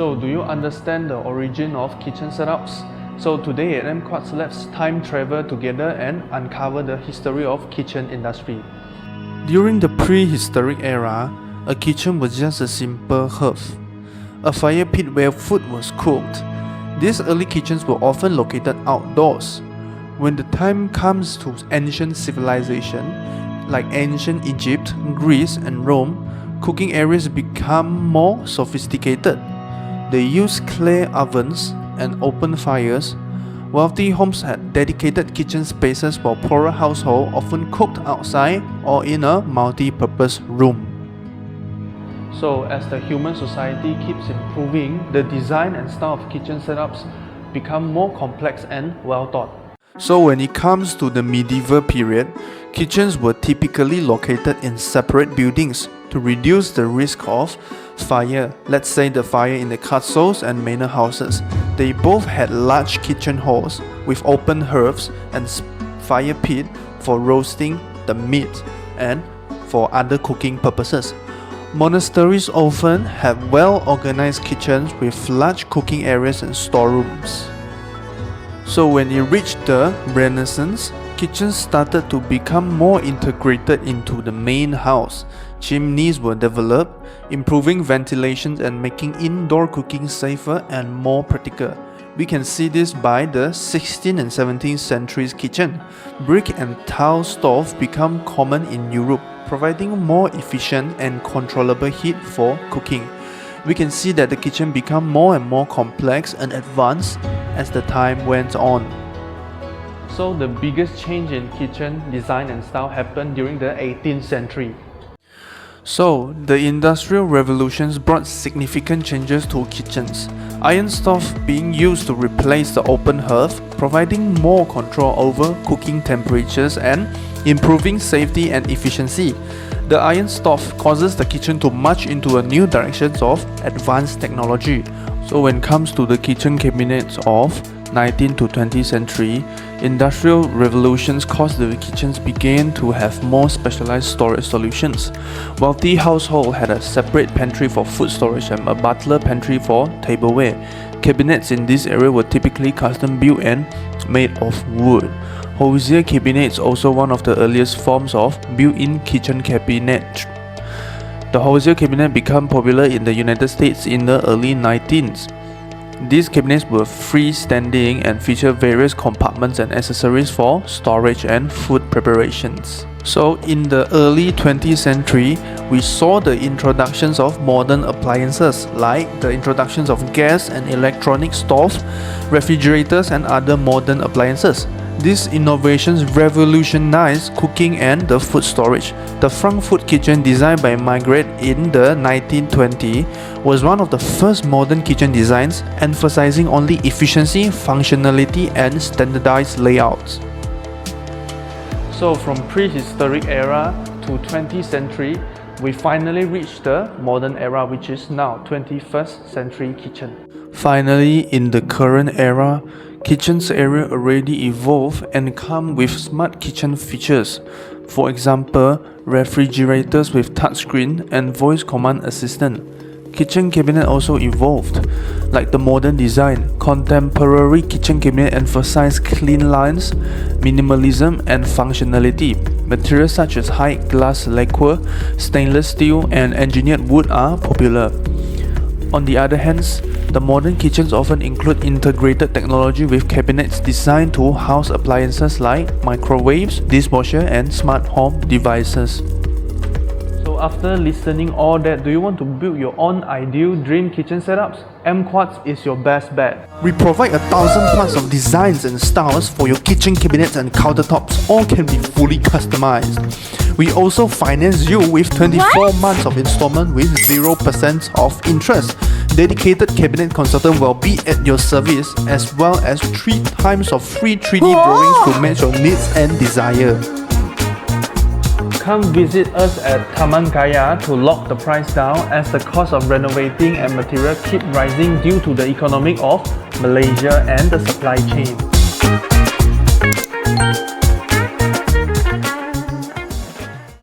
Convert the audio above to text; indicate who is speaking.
Speaker 1: So do you understand the origin of kitchen setups? So today at AmpQuartz, let's time travel together and uncover the history of kitchen industry. During the prehistoric era, a kitchen was just a simple hearth, a fire pit where food was cooked. These early kitchens were often located outdoors. When the time comes to ancient civilization, like ancient Egypt, Greece and Rome, cooking areas become more sophisticated. They used clay ovens and open fires. Wealthy homes had dedicated kitchen spaces while poorer households often cooked outside or in a multi-purpose room. So as the human society keeps improving, the design and style of kitchen setups become more complex and well thought. So when it comes to the medieval period, kitchens were typically located in separate buildings to reduce the risk of fire. Let's say the fire in the castles and manor houses. They both had large kitchen halls with open hearths and fire pit for roasting the meat and for other cooking purposes. Monasteries often had well-organized kitchens with large cooking areas and storerooms. So when it reached the Renaissance, kitchens started to become more integrated into the main house. Chimneys were developed, improving ventilation and making indoor cooking safer and more practical. We can see this by the 16th and 17th centuries kitchen. Brick and tile stoves become common in Europe, providing more efficient and controllable heat for cooking. We can see that the kitchen became more and more complex and advanced as the time went on. So the biggest change in kitchen design and style happened during the 18th century. So the Industrial Revolutions brought significant changes to kitchens. Iron stove being used to replace the open hearth, providing more control over cooking temperatures and improving safety and efficiency. The iron stove causes the kitchen to march into a new direction of advanced technology. So when it comes to the kitchen cabinets of 19th to 20th century, industrial revolutions caused the kitchens began to have more specialized storage solutions. Wealthy households had a separate pantry for food storage and a butler pantry for tableware. Cabinets in this area were typically custom built and made of wood. Hosier cabinets also one of the earliest forms of built-in kitchen cabinet. The hosier cabinet became popular in the United States in the early 19th. These cabinets were freestanding and featured various compartments and accessories for storage and food preparations. So in the early 20th century, we saw the introductions of modern appliances like the introductions of gas and electronic stoves, refrigerators and other modern appliances. These innovations revolutionized cooking and the food storage. The Frankfurt kitchen, designed by Margaret in the 1920s, was one of the first modern kitchen designs, emphasizing only efficiency, functionality, and standardized layouts. So from prehistoric era to 20th century, we finally reached the modern era, which is now 21st century kitchen. Finally, in the current era, kitchens area already evolved and come with smart kitchen features. For example, refrigerators with touchscreen and voice command assistant. Kitchen cabinet also evolved. Like the modern design, contemporary kitchen cabinet emphasize clean lines, minimalism and functionality. Materials such as high glass lacquer, stainless steel and engineered wood are popular. On the other hand, the modern kitchens often include integrated technology with cabinets designed to house appliances like microwaves, dishwasher, and smart home devices. So after listening all that, do you want to build your own ideal dream kitchen setups? AmpQuartz is your best bet. We provide 1,000 plus of designs and styles for your kitchen cabinets and countertops. All can be fully customized. We also finance you with 24 months of installment with 0% of interest. Dedicated cabinet consultant will be at your service, as well as 3 times of free 3D drawings to match your needs and desire. Come visit us at Taman Gaya to lock the price down, as the cost of renovating and material keep rising due to the economic of Malaysia and the supply chain.